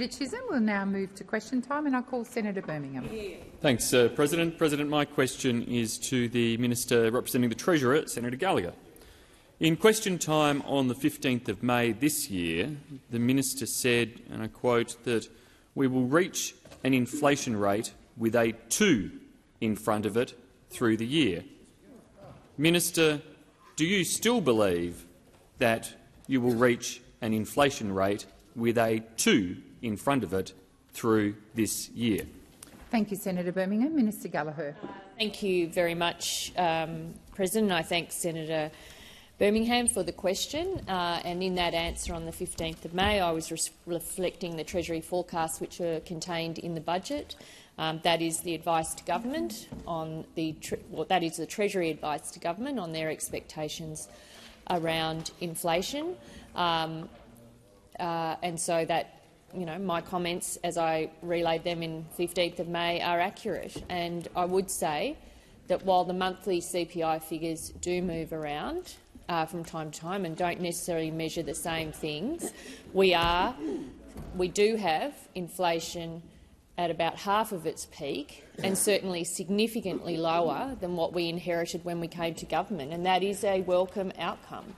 Chisholm will now move to question time, and I'll call Senator Birmingham. Thanks, President. President, my question is to the Minister representing the Treasurer, Senator Gallagher. In question time on the 15th of May this year, the Minister said, and I quote, that we will reach an inflation rate with a 2 in front of it through the year. Minister, do you still believe that you will reach an inflation rate with a 2 in front of it through this year? Thank you, Senator Birmingham. Minister Gallagher. Thank you very much, President. I thank Senator Birmingham for the question. And in that answer on the 15th of May, I was reflecting the Treasury forecasts which are contained in the budget. That is the advice to government on the that is the Treasury advice to government on their expectations around inflation, and so that my comments as I relayed them in 15th of May are accurate. And I would say that while the monthly CPI figures do move around from time to time and don't necessarily measure the same things, we do have inflation at about half of its peak and certainly significantly lower than what we inherited when we came to government, and that is a welcome outcome.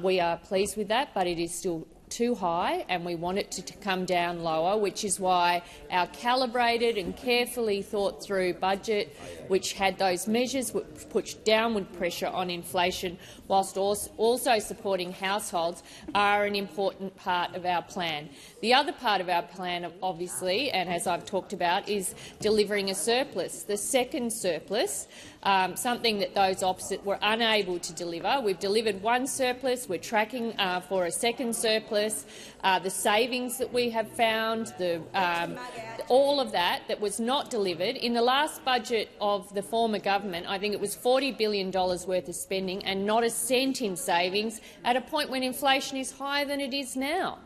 We are pleased with that, but it is still too high and we want it to come down lower, which is why our calibrated and carefully thought through budget, which had those measures which put downward pressure on inflation whilst also supporting households, are an important part of our plan. The other part of our plan, obviously, and as I've talked about, is delivering a surplus, the second surplus, something that those opposite were unable to deliver. We've delivered one surplus. We're tracking for a second surplus. The savings that we have found, all of that was not delivered. In the last budget of the former government, I think it was $40 billion worth of spending and not a cent in savings at a point when inflation is higher than it is now.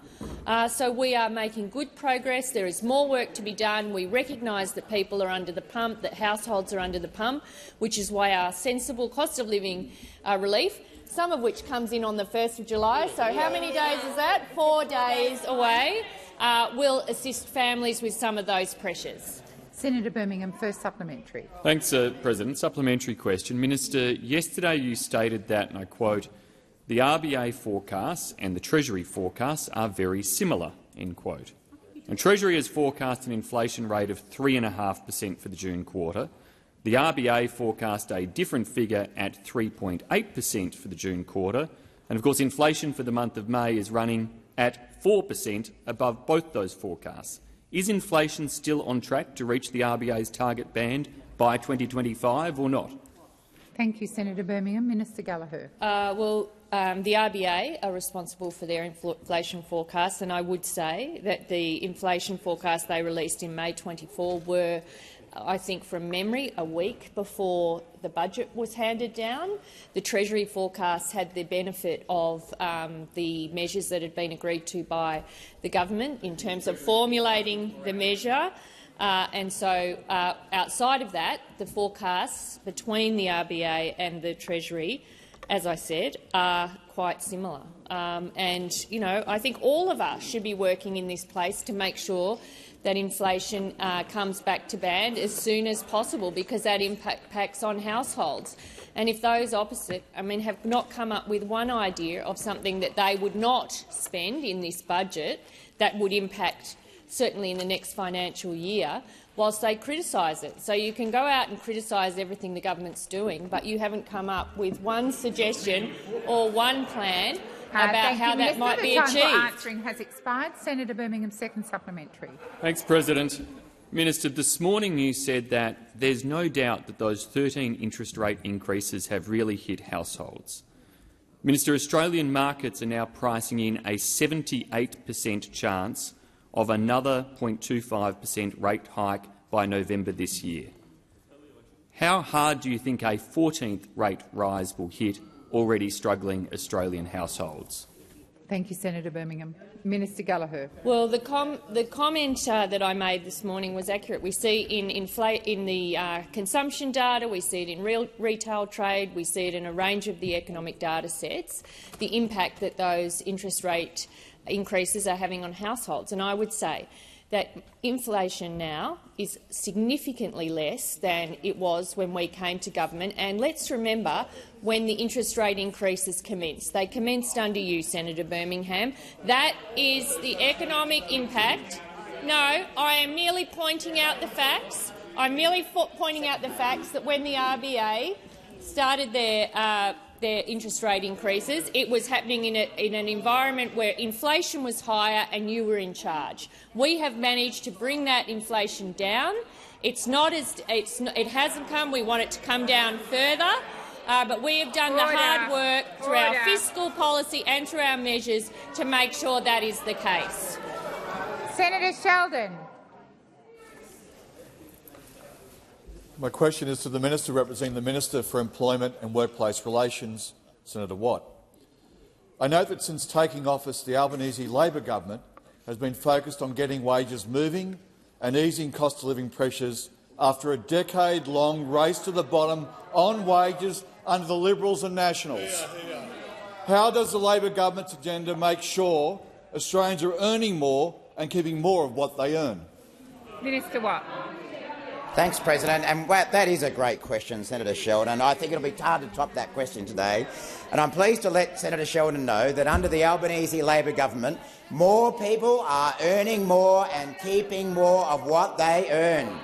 So we are making good progress. There is more work to be done. We recognise that people are under the pump, that households are under the pump, which is why our sensible cost of living relief, some of which comes in on the 1st of July, so how many days is that? 4 days away, will assist families with some of those pressures. Senator Birmingham, first supplementary. Thanks, President. Supplementary question. Minister, yesterday you stated that, and I quote, the RBA forecasts and the Treasury forecasts are very similar, end quote. And Treasury has forecast an inflation rate of 3.5% for the June quarter. The RBA forecast a different figure at 3.8% for the June quarter. And of course, inflation for the month of May is running at 4% above both those forecasts. Is inflation still on track to reach the RBA's target band by 2025 or not? Thank you, Senator Birmingham. Minister Gallagher. The RBA are responsible for their inflation forecasts, and I would say that the inflation forecasts they released in May 24 were, I think from memory, a week before the budget was handed down. The Treasury forecasts had the benefit of the measures that had been agreed to by the government in terms of formulating the measure. And so outside of that, the forecasts between the RBA and the Treasury, as I said, are quite similar. I think all of us should be working in this place to make sure that inflation comes back to band as soon as possible, because that impacts on households. And if those opposite, have not come up with one idea of something that they would not spend in this budget that would impact certainly in the next financial year, whilst they criticise it. So you can go out and criticise everything the government's doing, but you haven't come up with one suggestion or one plan about how that might be achieved. The time for answering has expired. Senator Birmingham, second supplementary. Thanks, President. Minister, this morning you said that there's no doubt that those 13 interest rate increases have really hit households. Minister, Australian markets are now pricing in a 78% chance of another 0.25% rate hike by November this year. How hard do you think a 14th rate rise will hit already struggling Australian households? Thank you, Senator Birmingham. Minister Gallagher. Well, the comment that I made this morning was accurate. We see in the consumption data, we see it in retail trade, we see it in a range of the economic data sets, the impact that those interest rate increases are having on households. And I would say that inflation now is significantly less than it was when we came to government. And let's remember when the interest rate increases commenced. They commenced under you, Senator Birmingham. That is the economic impact. No, I am merely pointing out the facts. I'm merely pointing out the facts that when the RBA started their interest rate increases, it was happening in an environment where inflation was higher and you were in charge. We have managed to bring that inflation down. It hasn't come. We want it to come down further. But we have done the hard work through our fiscal policy and through our measures to make sure that is the case. Senator Sheldon. My question is to the Minister representing the Minister for Employment and Workplace Relations, Senator Watt. I note that since taking office, the Albanese Labor government has been focused on getting wages moving and easing cost-of-living pressures after a decade-long race to the bottom on wages under the Liberals and Nationals. How does the Labor government's agenda make sure Australians are earning more and keeping more of what they earn? Minister Watt. Thanks, President. And that is a great question, Senator Sheldon. I think it'll be hard to top that question today. And I'm pleased to let Senator Sheldon know that under the Albanese Labor government, more people are earning more and keeping more of what they earn.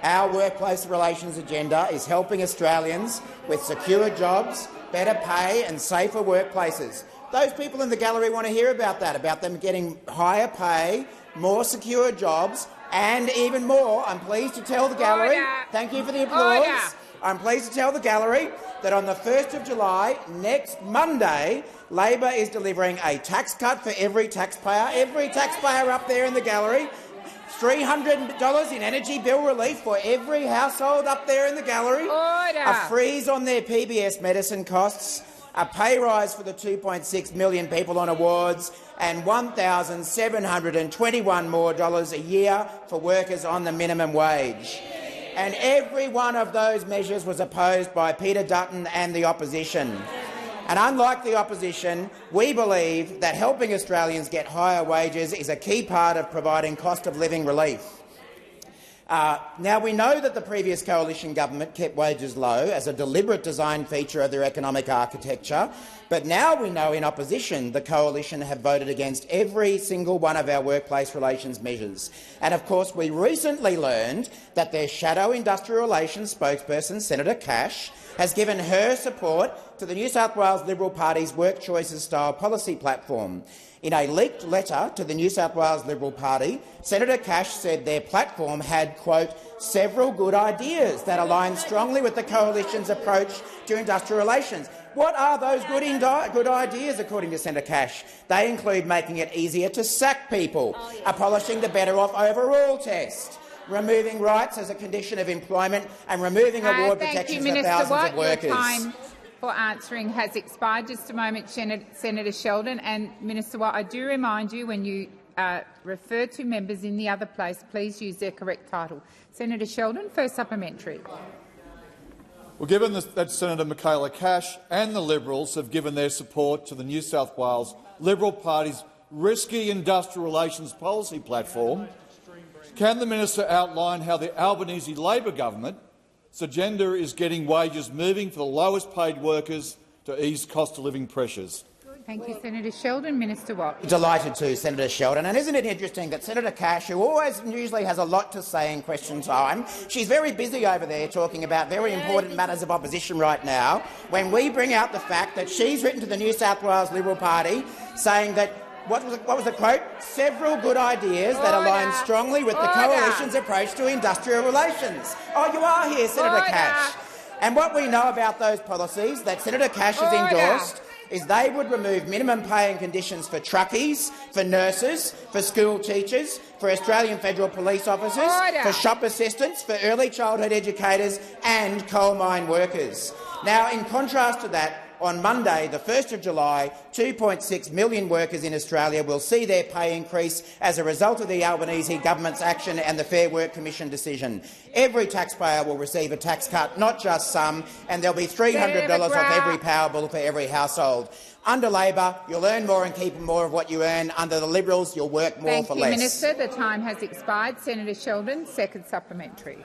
Our workplace relations agenda is helping Australians with secure jobs, better pay and safer workplaces. Those people in the gallery want to hear about that, about them getting higher pay, more secure jobs, and even more. I'm pleased to tell the gallery, thank you for the applause, I'm pleased to tell the gallery that on the 1st of July, next Monday, Labor is delivering a tax cut for every taxpayer up there in the gallery, $300 in energy bill relief for every household up there in the gallery, a freeze on their PBS medicine costs, a pay rise for the 2.6 million people on awards, and $1,721 more a year for workers on the minimum wage. And every one of those measures was opposed by Peter Dutton and the opposition. And unlike the opposition, we believe that helping Australians get higher wages is a key part of providing cost-of-living relief. Now, we know that the previous coalition government kept wages low as a deliberate design feature of their economic architecture, but now we know in opposition the coalition have voted against every single one of our workplace relations measures. And of course, we recently learned that their shadow industrial relations spokesperson, Senator Cash, has given her support to the New South Wales Liberal Party's Work Choices style policy platform. In a leaked letter to the New South Wales Liberal Party, Senator Cash said their platform had, quote, several good ideas that align strongly with the coalition's approach to industrial relations. What are those good ideas, according to Senator Cash? They include making it easier to sack people, abolishing the Better Off Overall test, removing rights as a condition of employment and removing award protections for thousands of workers. Your time for answering has expired. Just a moment, Senator Sheldon. And Minister Watt, I do remind you when you refer to members in the other place, please use their correct title. Senator Sheldon, first supplementary. Well, given that Senator Michaela Cash and the Liberals have given their support to the New South Wales Liberal Party's risky industrial relations policy platform, can the minister outline how the Albanese Labor government's agenda is getting wages moving for the lowest paid workers to ease cost-of-living pressures? Thank you, Senator Sheldon. Minister Watt. Delighted to, Senator Sheldon. And isn't it interesting that Senator Cash, who usually has a lot to say in question time, she's very busy over there talking about very important matters of opposition right now, when we bring out the fact that she's written to the New South Wales Liberal Party saying that what was the quote? Several good ideas that align strongly with the coalition's approach to industrial relations. Oh, you are here, Senator Cash. And what we know about those policies that Senator Cash has endorsed is they would remove minimum pay and conditions for truckies, for nurses, for school teachers, for Australian federal police officers, for shop assistants, for early childhood educators and coal mine workers. Now, in contrast to that, on Monday, the 1st of July, 2.6 million workers in Australia will see their pay increase as a result of the Albanese government's action and the Fair Work Commission decision. Every taxpayer will receive a tax cut, not just some, and there'll be $300 off every power bill for every household. Under Labor, you'll earn more and keep more of what you earn. Under the Liberals, you'll work more for less. Thank you, Minister. The time has expired. Senator Sheldon, second supplementary.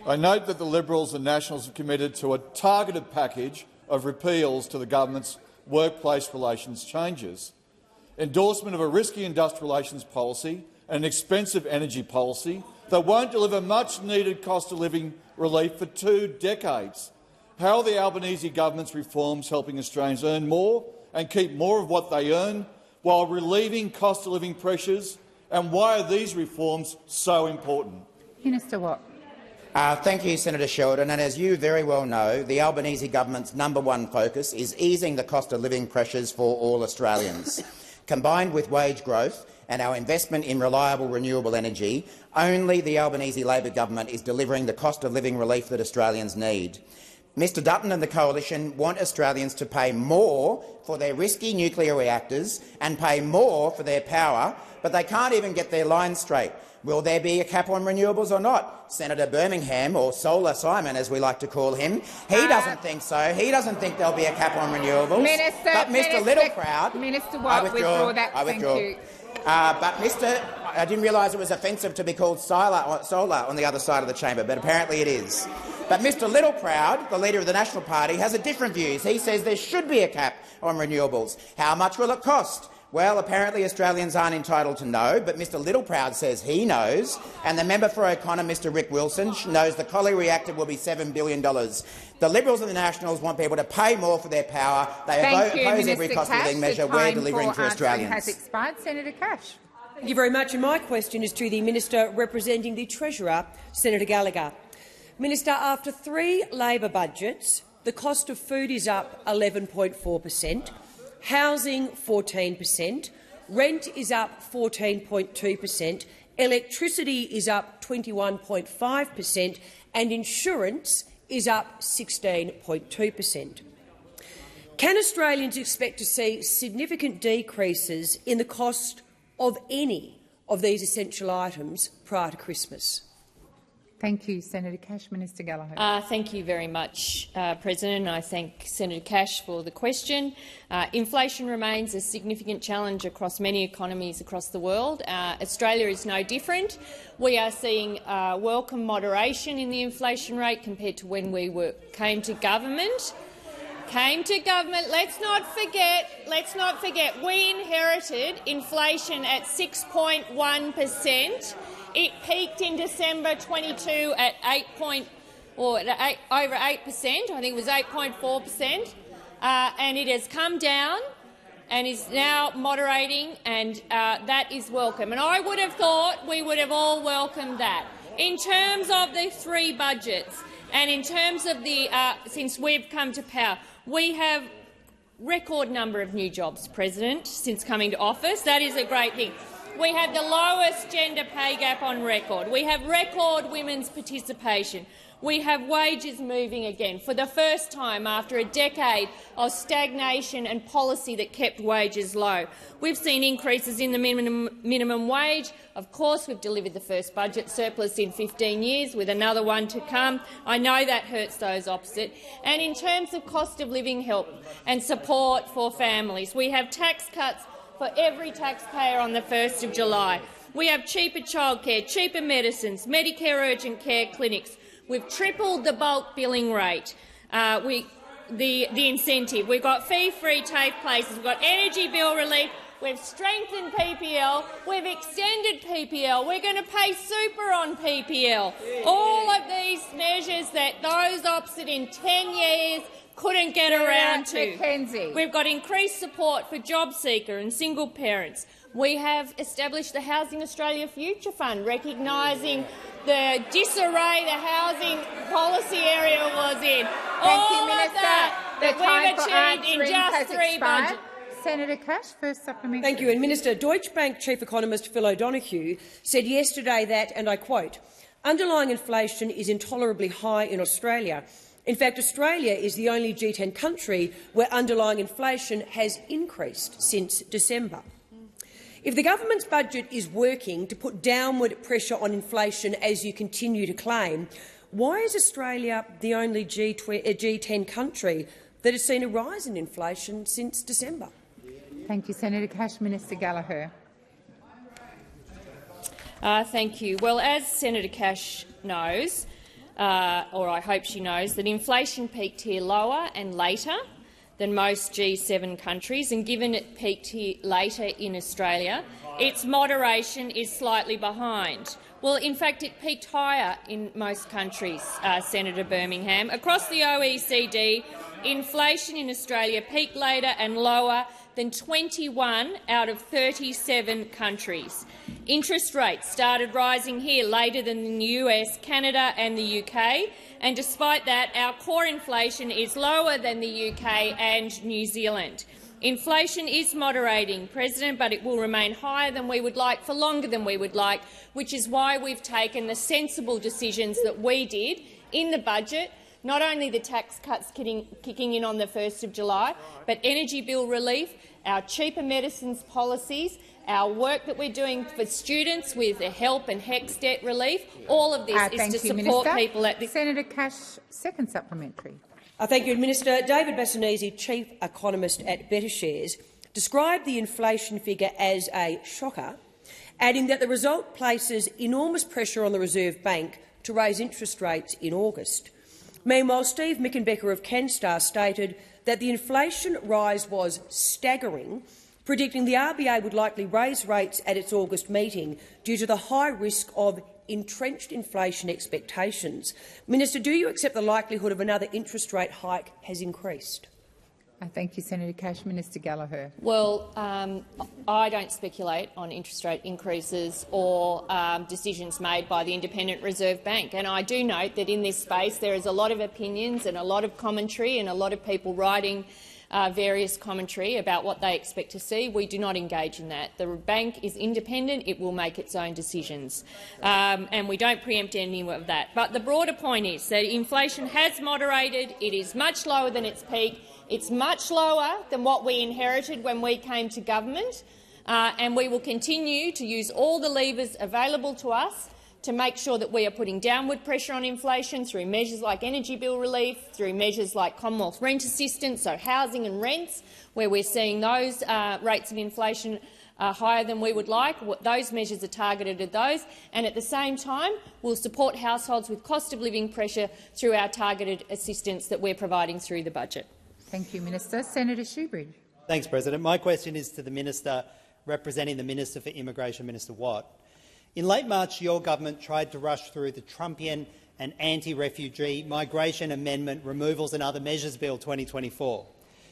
I note that the Liberals and Nationals have committed to a targeted package of repeals to the government's workplace relations changes, endorsement of a risky industrial relations policy and an expensive energy policy that won't deliver much-needed cost-of-living relief for 2 decades. How are the Albanese government's reforms helping Australians earn more and keep more of what they earn while relieving cost-of-living pressures? And why are these reforms so important? Minister Watt. Thank you, Senator Sheldon. And as you very well know, the Albanese government's #1 focus is easing the cost-of-living pressures for all Australians. Combined with wage growth and our investment in reliable renewable energy, only the Albanese Labor government is delivering the cost-of-living relief that Australians need. Mr Dutton and the Coalition want Australians to pay more for their risky nuclear reactors and pay more for their power, but they can't even get their lines straight. Will there be a cap on renewables or not? Senator Birmingham, or Solar Simon as we like to call him, he doesn't think so. He doesn't think there'll be a cap on renewables. But Mr Littleproud— Minister Watt, withdraw that. Thank you. But I didn't realise it was offensive to be called solar on the other side of the chamber, but apparently it is. But Mr Littleproud, the leader of the National Party, has a different view. He says there should be a cap on renewables. How much will it cost? Well, apparently Australians aren't entitled to know, but Mr Littleproud says he knows, and the member for O'Connor, Mr Rick Wilson, knows the Collie reactor will be $7 billion. The Liberals and the Nationals want people to pay more for their power. They oppose every cost-of-living measure we're delivering to Australians. Has expired. Senator Cash. Thank you very much. And my question is to the Minister representing the Treasurer, Senator Gallagher. Minister, after 3 Labor budgets, the cost of food is up 11.4%, housing 14%, rent is up 14.2%, electricity is up 21.5% and insurance is up 16.2%. Can Australians expect to see significant decreases in the cost of any of these essential items prior to Christmas? Thank you, Senator Cash. Minister Gallagher. Thank you very much, President. I thank Senator Cash for the question. Inflation remains a significant challenge across many economies across the world. Australia is no different. We are seeing welcome moderation in the inflation rate compared to when we came to government. Let's not forget, we inherited inflation at 6.1%. It peaked in December 22 at over 8%. I think it was 8.4%, and it has come down and is now moderating, and that is welcome. And I would have thought we would have all welcomed that. In terms of the 3 budgets, and in terms of the since we've come to power, we have record number of new jobs, President, since coming to office. That is a great thing. We have the lowest gender pay gap on record. We have record women's participation. We have wages moving again for the first time after a decade of stagnation and policy that kept wages low. We've seen increases in the minimum wage. Of course, we've delivered the first budget surplus in 15 years, with another one to come. I know that hurts those opposite. And in terms of cost of living help and support for families, we have tax cuts for every taxpayer on the 1st of July. We have cheaper childcare, cheaper medicines, Medicare urgent care clinics. We've tripled the bulk billing rate, the incentive. We've got fee-free TAFE places. We've got energy bill relief. We've strengthened PPL. We've extended PPL. We're going to pay super on PPL. All of these measures that those opposite in 10 years couldn't get around to. McKenzie. We've got increased support for job seeker and single parents. We have established the Housing Australia Future Fund, recognising the disarray the housing policy area was in. Thank you, Minister. The time for answering has expired. Senator Cash, first supplementary. Thank you. And Minister, Deutsche Bank Chief Economist Phil O'Donoghue said yesterday that, and I quote, "Underlying inflation is intolerably high in Australia, In fact, Australia is the only G10 country where underlying inflation has increased since December. If the government's budget is working to put downward pressure on inflation, as you continue to claim, why is Australia the only G10 country that has seen a rise in inflation since December? Thank you, Senator Cash. Minister Gallagher. Thank you. Well, as Senator Cash knows, or I hope she knows, that inflation peaked here lower and later than most G7 countries, and given it peaked here later in Australia, its moderation is slightly behind. Well, in fact, it peaked higher in most countries, Senator Birmingham. Across the OECD, inflation in Australia peaked later and lower than 21 out of 37 countries. Interest rates started rising here later than in the US, Canada and the UK, and despite that, our core inflation is lower than the UK and New Zealand. Inflation is moderating, President, but it will remain higher than we would like for longer than we would like, which is why we've taken the sensible decisions that we did in the budget, not only the tax cuts kicking in on the 1st of July, but energy bill relief, our cheaper medicines policies, our work that we're doing for students with the HELP and HECS debt relief. All of this is to support people at the— Senator Cash, second supplementary. Thank you, Minister. David Bassanese, Chief Economist at BetterShares, described the inflation figure as a shocker, adding that the result places enormous pressure on the Reserve Bank to raise interest rates in August. Meanwhile, Steve Mickenbecker of CanStar stated that the inflation rise was staggering, predicting the RBA would likely raise rates at its August meeting due to the high risk of entrenched inflation expectations. Minister, do you accept the likelihood of another interest rate hike has increased? Thank you, Senator Cash. Minister Gallagher. Well, I don't speculate on interest rate increases or decisions made by the Independent Reserve Bank. And I do note that in this space there is a lot of opinions and a lot of commentary and a lot of people writing various commentary about what they expect to see. We do not engage in that. The bank is independent. It will make its own decisions. And we don't preempt any of that. But the broader point is that inflation has moderated. It is much lower than its peak. It's much lower than what we inherited when we came to government. And we will continue to use all the levers available to us to make sure that we are putting downward pressure on inflation through measures like energy bill relief, through measures like Commonwealth rent assistance, so housing and rents, where we're seeing those rates of inflation higher than we would like. Those measures are targeted at those, and at the same time we'll support households with cost of living pressure through our targeted assistance that we're providing through the budget. Thank you, Minister. Senator Shoebridge. Thanks, President. My question is to the Minister representing the Minister for Immigration, Minister Watt. In late March, your government tried to rush through the Trumpian and anti-refugee Migration Amendment Removals and Other Measures Bill 2024.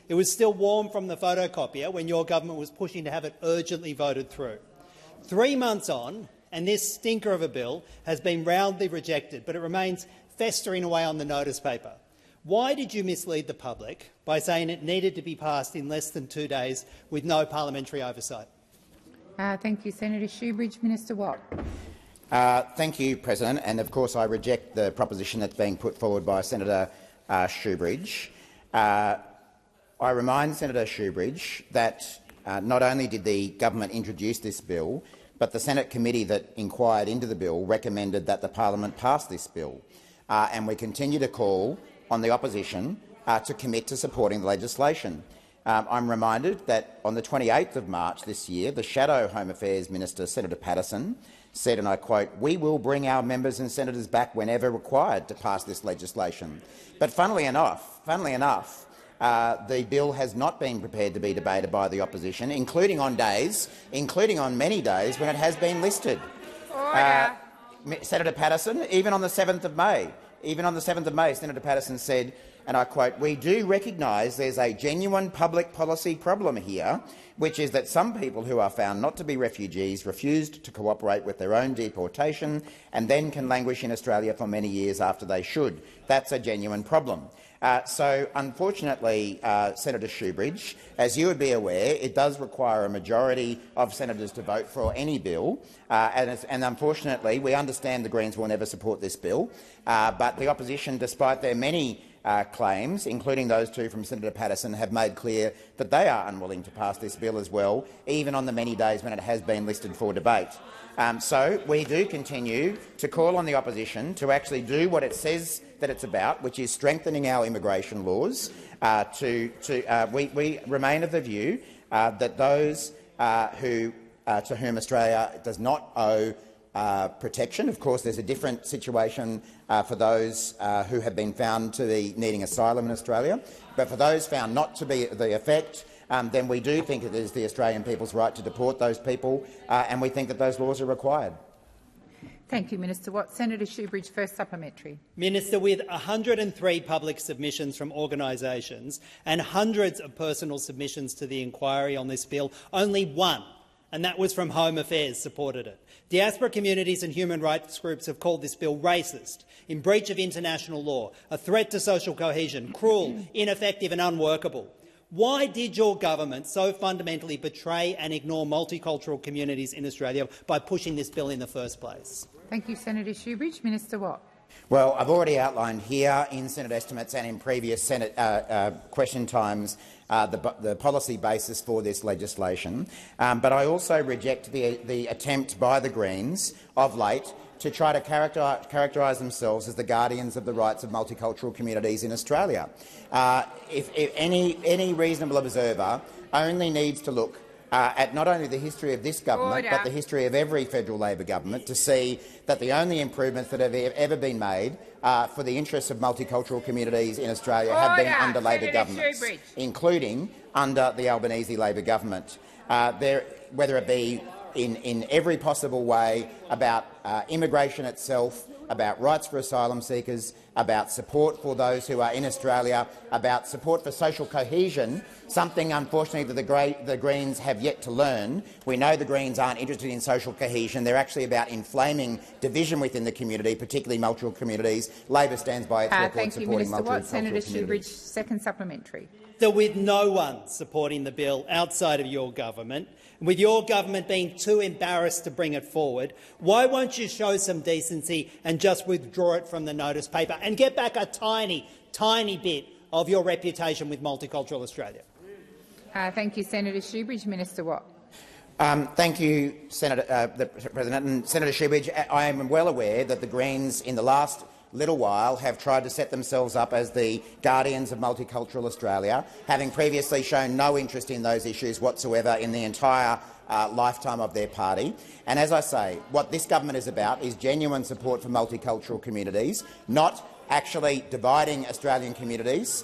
It was still warm from the photocopier when your government was pushing to have it urgently voted through. 3 months on, and this stinker of a bill has been roundly rejected, but it remains festering away on the notice paper. Why did you mislead the public by saying it needed to be passed in less than 2 days with no parliamentary oversight? Thank you, Senator Shoebridge. Minister Watt. Thank you, President. And of course I reject the proposition that's being put forward by Senator Shoebridge. I remind Senator Shoebridge that not only did the government introduce this bill, but the Senate committee that inquired into the bill recommended that the parliament pass this bill. And we continue to call on the opposition to commit to supporting the legislation. I'm reminded that on the 28th of March this year, the Shadow Home Affairs Minister, Senator Patterson, said, and I quote, "We will bring our members and senators back whenever required to pass this legislation." But funnily enough, the bill has not been prepared to be debated by the opposition, including on many days when it has been listed. Senator Patterson, even on the 7th of May, Senator Patterson said, and I quote, "We do recognise there's a genuine public policy problem here, which is that some people who are found not to be refugees refused to cooperate with their own deportation and then can languish in Australia for many years after they should. That's a genuine problem." So, unfortunately, Senator Shoebridge, as you would be aware, it does require a majority of senators to vote for any bill, and unfortunately, we understand the Greens will never support this bill, but the opposition, despite their many claims, including those two from Senator Patterson, have made clear that they are unwilling to pass this bill as well, even on the many days when it has been listed for debate. So we do continue to call on the opposition to actually do what it says that it's about, which is strengthening our immigration laws. We remain of the view that those to whom Australia does not owe protection. Of course, there's a different situation for those who have been found to be needing asylum in Australia. But for those found not to be the effect, then we do think it is the Australian people's right to deport those people, and we think that those laws are required. Thank you, Minister Watt. Senator Shoebridge, first supplementary. Minister, with 103 public submissions from organisations and hundreds of personal submissions to the inquiry on this bill, only one, and that was from Home Affairs, supported it. Diaspora communities and human rights groups have called this bill racist, in breach of international law, a threat to social cohesion, cruel, ineffective and unworkable. Why did your government so fundamentally betray and ignore multicultural communities in Australia by pushing this bill in the first place? Thank you, Senator Shoebridge. Minister Watt. Well, I've already outlined here in Senate estimates and in previous Senate question times the policy basis for this legislation, but I also reject the attempt by the Greens of late to try to characterise themselves as the guardians of the rights of multicultural communities in Australia. If any reasonable observer only needs to look at not only the history of this government but the history of every federal Labor government to see that the only improvements that have ever been made for the interests of multicultural communities in Australia have been under Labor governments, including under the Albanese Labor government, whether it be in every possible way about immigration itself, about rights for asylum seekers, about support for those who are in Australia, about support for social cohesion, something unfortunately that the Greens have yet to learn. We know the Greens aren't interested in social cohesion. They're actually about inflaming division within the community, particularly multicultural communities. Labor stands by its record supporting multicultural communities. Senator Shoebridge, second supplementary. So with no one supporting the bill outside of your government, with your government being too embarrassed to bring it forward, why won't you show some decency and just withdraw it from the notice paper and get back a tiny, tiny bit of your reputation with Multicultural Australia? Thank you, Senator Shoebridge. Minister Watt. Thank you, Senator President. And Senator Shoebridge, I am well aware that the Greens in the last little while have tried to set themselves up as the guardians of multicultural Australia, having previously shown no interest in those issues whatsoever in the entire lifetime of their party. And as I say, what this government is about is genuine support for multicultural communities, not actually dividing Australian communities,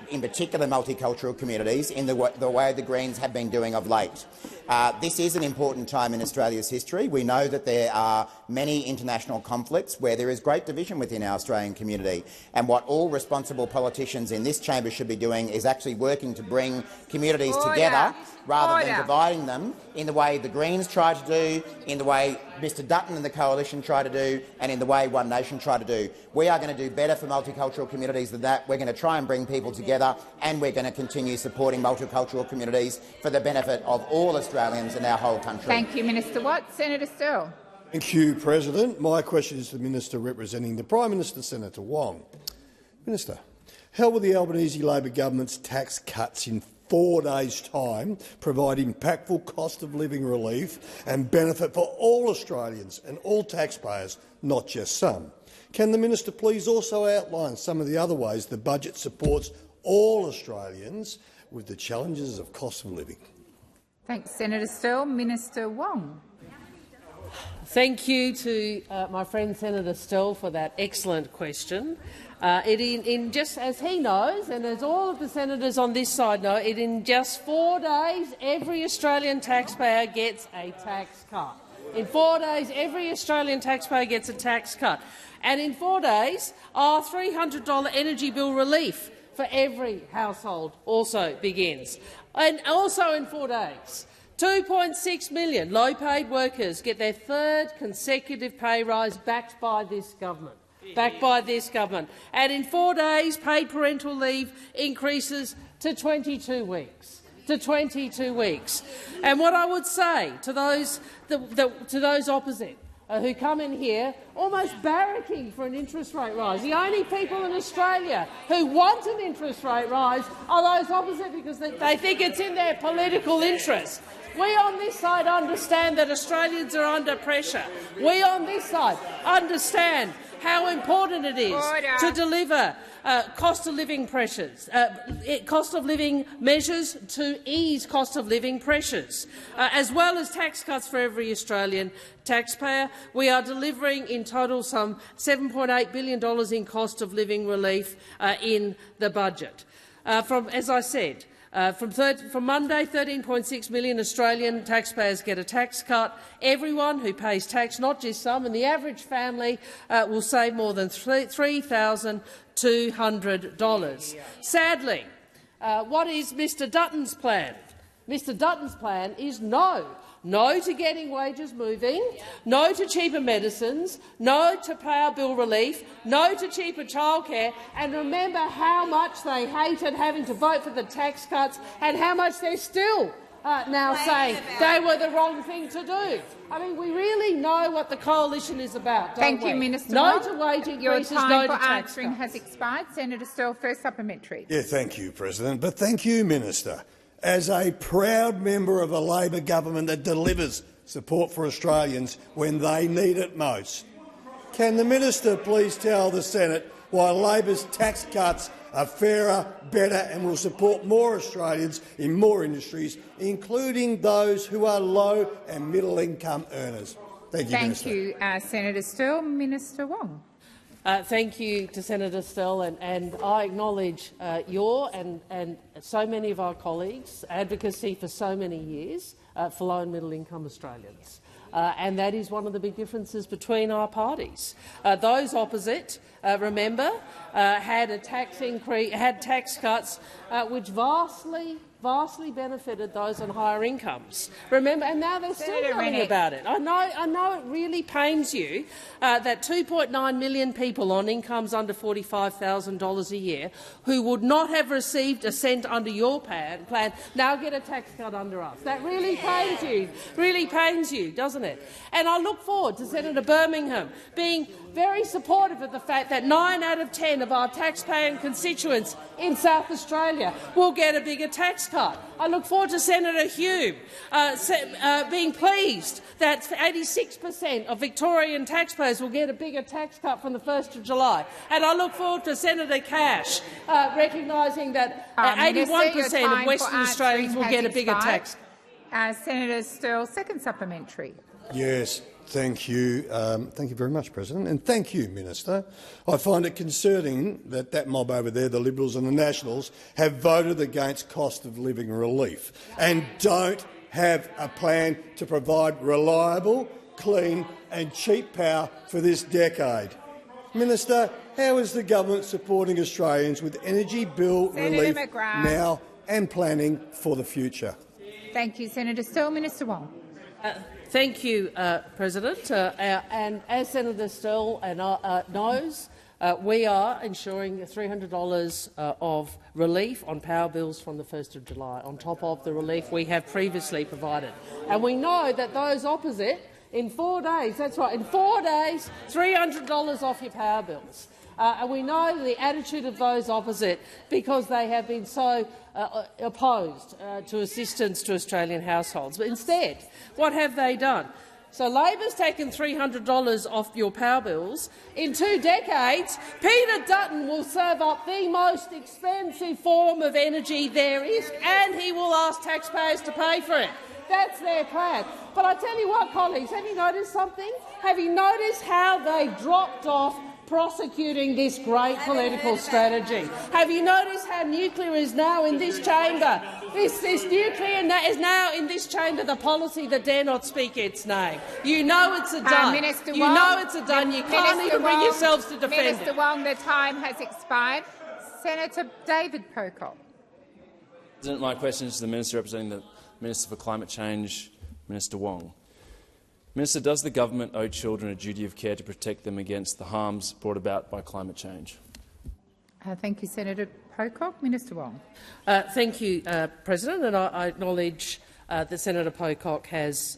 in particular multicultural communities, in the way the Greens have been doing of late. This is an important time in Australia's history. We know that there are many international conflicts where there is great division within our Australian community, and what all responsible politicians in this chamber should be doing is actually working to bring communities together rather than dividing them in the way the Greens try to do, in the way Mr Dutton and the Coalition try to do, and in the way One Nation try to do. We are going to do better for multicultural communities than that. We're going to try and bring people together, and we're going to continue supporting multicultural communities for the benefit of all Australians and our whole country. Thank you, Minister Watt. Senator Sterle. Thank you, President. My question is to the Minister representing the Prime Minister, Senator Wong. Minister, how will the Albanese Labor government's tax cuts in 4 days' time provide impactful cost of living relief and benefit for all Australians and all taxpayers, not just some? Can the Minister please also outline some of the other ways the budget supports all Australians with the challenges of cost of living? Thanks, Senator Sterle. Minister Wong. Thank you to my friend Senator Sterle for that excellent question. Just as he knows, and as all of the senators on this side know, in just 4 days every Australian taxpayer gets a tax cut. In 4 days every Australian taxpayer gets a tax cut. And in 4 days our $300 energy bill relief for every household also begins. And also in 4 days, 2.6 million low-paid workers get their third consecutive pay rise backed by this government. backed by this government. And in 4 days, paid parental leave increases to 22 weeks. And what I would say to those opposite who come in here almost barracking for an interest rate rise, the only people in Australia who want an interest rate rise are those opposite because they think it's in their political interest. We on this side understand that Australians are under pressure. We on this side understand how important it is to deliver cost of living pressures, cost of living measures to ease cost of living pressures, as well as tax cuts for every Australian taxpayer. We are delivering in total some $7.8 billion in cost of living relief in the budget. As I said, from Monday, 13.6 million Australian taxpayers get a tax cut. Everyone who pays tax, not just some, and the average family will save more than $3,200. Sadly, what is Mr Dutton's plan? Mr Dutton's plan is no. No to getting wages moving, no to cheaper medicines, no to power bill relief, no to cheaper childcare, and remember how much they hated having to vote for the tax cuts and how much they're still now saying they were the wrong thing to do. I mean, we really know what the coalition is about, don't Thank we? you, Minister. No to wage increases, Your time no for to tax answering cuts. has expired. Senator Sterle, first supplementary. Yeah, thank you, President. But thank you, Minister. As a proud member of a Labor government that delivers support for Australians when they need it most, can the minister please tell the Senate why Labor's tax cuts are fairer, better and will support more Australians in more industries, including those who are low and middle-income earners? Thank you, Minister. Thank you, Senator Sterle. Minister Wong. Thank you to Senator Sterle, and I acknowledge your and so many of our colleagues' advocacy for so many years for low and middle income Australians. And that is one of the big differences between our parties. Those opposite, remember, had a tax increase, had tax cuts which vastly benefited those on higher incomes. Remember, and now they're still yelling about it. I know it really pains you that 2.9 million people on incomes under $45,000 a year who would not have received a cent under your plan now get a tax cut under us. That really pains you, doesn't it? And I look forward to Senator Birmingham being very supportive of the fact that 9 out of 10 of our taxpaying constituents in South Australia will get a bigger tax cut. I look forward to Senator Hume being pleased that 86% of Victorian taxpayers will get a bigger tax cut from the 1st of July. And I look forward to Senator Cash recognising that 81% of Western Australians will get a bigger tax cut. Senator Sterle, second supplementary. Yes. Thank you. Thank you very much, President, and thank you, Minister. I find it concerning that that mob over there, the Liberals and the Nationals, have voted against cost of living relief and don't have a plan to provide reliable, clean and cheap power for this decade. Minister, how is the government supporting Australians with energy bill relief now and planning for the future? Thank you, Senator Sterle. Minister Wong. Thank you, President. And as Senator Sterle knows, we are ensuring $300 of relief on power bills from the 1st of July, on top of the relief we have previously provided. And we know that those opposite, in 4 days, that's right, in 4 days, $300 off your power bills. And we know the attitude of those opposite because they have been so opposed to assistance to Australian households. But instead, what have they done? So Labor's taken $300 off your power bills. In 2 decades, Peter Dutton will serve up the most expensive form of energy there is, and he will ask taxpayers to pay for it. That's their plan. But I tell you what, colleagues, have you noticed something? Have you noticed how they dropped off prosecuting this great political strategy? Have you noticed how nuclear is now in this chamber? This nuclear is now in this chamber the policy that dare not speak its name. You know it's a done. You know it's a done. You can't even bring yourselves to defend it. Minister Wong, the time has expired. Senator David Pocock. President, my question is to the Minister representing the Minister for Climate Change, Minister Wong. Minister, does the government owe children a duty of care to protect them against the harms brought about by climate change? Thank you, Senator Pocock. Minister Wong. Thank you, President, and I acknowledge that Senator Pocock has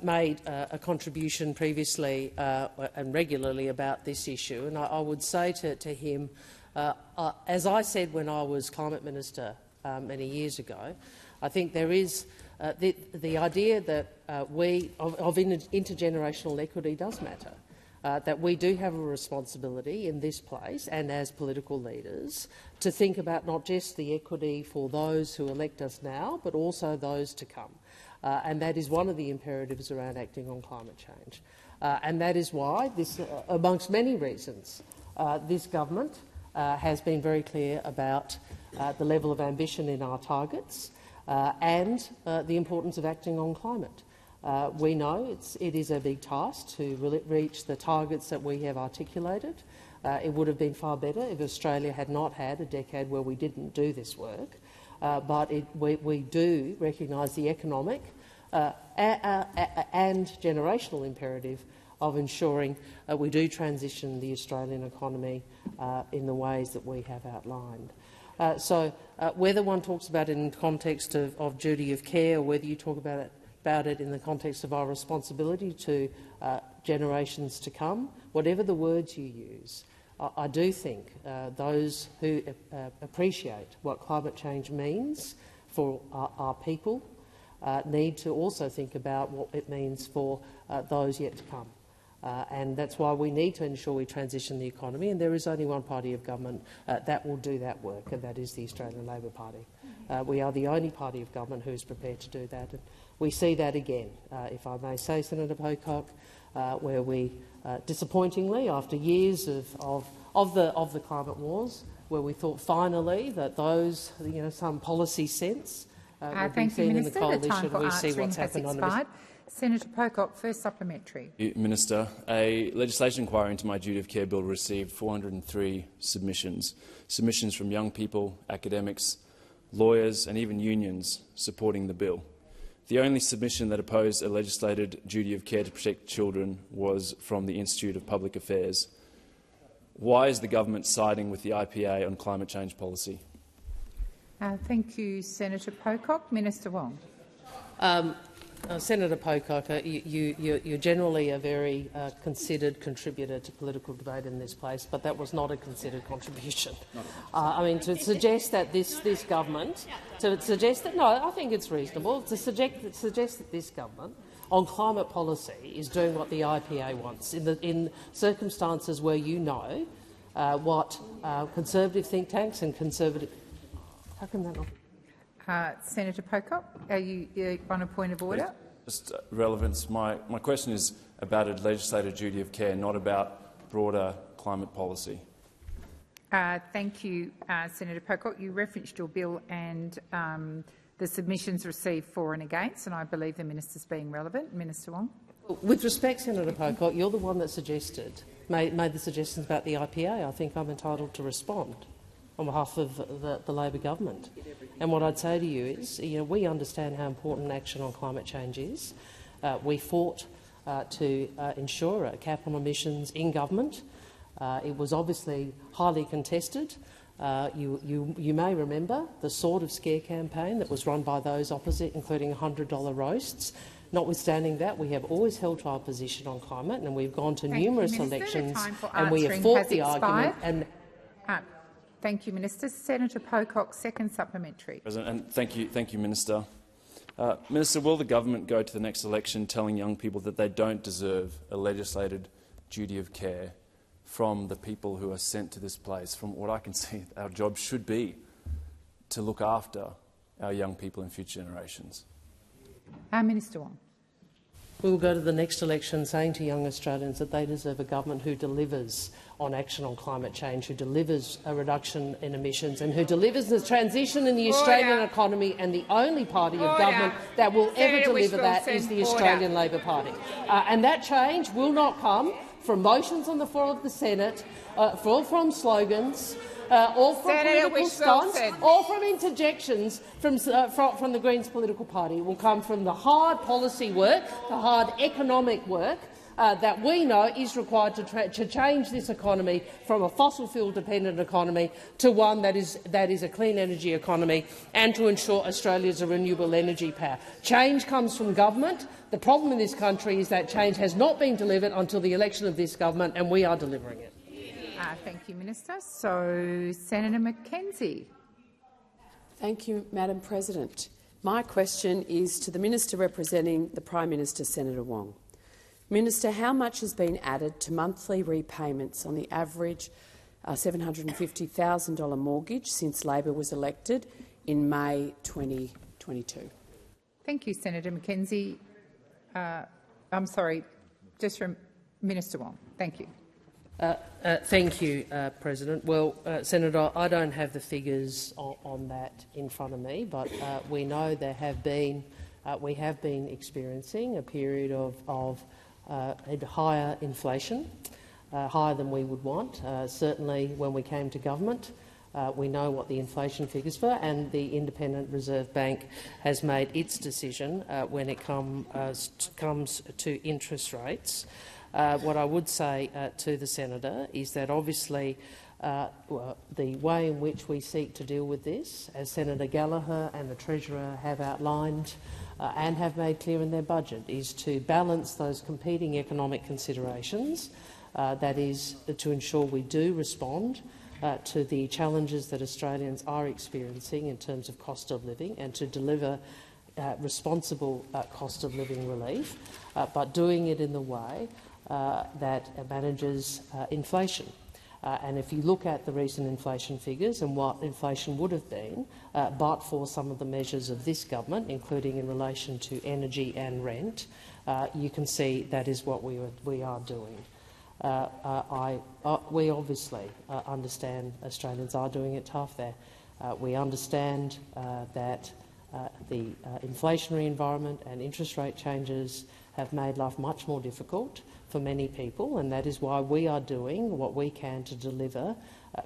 made a contribution previously and regularly about this issue, and I would say to him, as I said when I was Climate Minister many years ago, I think there is the idea that of intergenerational equity does matter, that we do have a responsibility in this place and as political leaders to think about not just the equity for those who elect us now, but also those to come. And that is one of the imperatives around acting on climate change. And that is why, amongst many reasons, this government has been very clear about the level of ambition in our targets and the importance of acting on climate. We know it is a big task to reach the targets that we have articulated. It would have been far better if Australia had not had a decade where we didn't do this work. But we do recognise the economic and generational imperative of ensuring we do transition the Australian economy in the ways that we have outlined. So whether one talks about it in the context of duty of care or whether you talk about it in the context of our responsibility to generations to come, whatever the words you use, I do think those who appreciate what climate change means for our people need to also think about what it means for those yet to come. And that's why we need to ensure we transition the economy, and there is only one party of government that will do that work, and that is the Australian Labor Party. We are the only party of government who is prepared to do that. And we see that again, if I may say, Senator Pocock, where we, disappointingly, after years of the climate wars, where we thought finally that those, some policy sense would be seen in the coalition, we see what's happened on the... Senator Pocock, first supplementary. Minister, a legislation inquiry into my duty of care bill received 403 submissions from young people, academics, lawyers and even unions supporting the bill. The only submission that opposed a legislated duty of care to protect children was from the Institute of Public Affairs. Why is the government siding with the IPA on climate change policy? Thank you, Senator Pocock. Minister Wong. Senator Pocock, you're generally a very considered contributor to political debate in this place, but that was not a considered contribution. I mean, to suggest that this government, I think it's reasonable to suggest that this government on climate policy is doing what the IPA wants in circumstances where what conservative think tanks and conservative. How can that not? Senator Pocock, are you on a point of order? Just relevance. My question is about a legislated duty of care, not about broader climate policy. Thank you, Senator Pocock. You referenced your bill and the submissions received for and against, and I believe the minister's being relevant. Minister Wong. With respect, Senator Pocock, you're the one that made the suggestions about the IPA. I think I'm entitled to respond on behalf of the Labor government. And what I'd say to you is, we understand how important action on climate change is. We fought to ensure a cap on emissions in government. It was obviously highly contested. You may remember the sort of scare campaign that was run by those opposite, including $100 roasts. Notwithstanding that, we have always held to our position on climate, and we've gone to numerous elections and we have fought the argument. Thank you, Minister. Senator Pocock, second supplementary. President, and thank you, Minister. Minister, will the government go to the next election telling young people that they don't deserve a legislated duty of care from the people who are sent to this place? From what I can see, our job should be to look after our young people and future generations. Minister Wong. We will go to the next election saying to young Australians that they deserve a government who delivers on action on climate change, who delivers a reduction in emissions and who delivers the transition in the Australian economy, and the only party of government that will ever deliver that is the Australian Labor Party. And that change will not come from motions on the floor of the Senate, from slogans, or from political stunts, or from interjections from the Greens political party. It will come from the hard policy work, the hard economic work that we know is required to change this economy from a fossil fuel dependent economy to one that is a clean energy economy, and to ensure Australia's a renewable energy power. Change comes from government. The problem in this country is that change has not been delivered until the election of this government, and we are delivering it. Thank you, Minister. So, Senator Mackenzie. Thank you, Madam President. My question is to the Minister representing the Prime Minister, Senator Wong. Minister, how much has been added to monthly repayments on the average $750,000 mortgage since Labor was elected in May 2022? Thank you, Senator Mackenzie. I'm sorry, just from Minister Wong. Thank you. Thank you, President. Well, Senator, I don't have the figures on that in front of me, but we know we have been experiencing a period of higher inflation, higher than we would want. Certainly when we came to government, we know what the inflation figures were, and the Independent Reserve Bank has made its decision when it comes to interest rates. What I would say to the senator is that obviously the way in which we seek to deal with this, as Senator Gallagher and the Treasurer have outlined and have made clear in their budget, is to balance those competing economic considerations, that is, to ensure we do respond to the challenges that Australians are experiencing in terms of cost of living, and to deliver responsible cost of living relief, but doing it in the way that manages inflation. And if you look at the recent inflation figures and what inflation would have been, but for some of the measures of this government, including in relation to energy and rent, you can see that is what we are doing. We obviously understand Australians are doing it tough there. We understand that the inflationary environment and interest rate changes have made life much more difficult for many people, and that is why we are doing what we can to deliver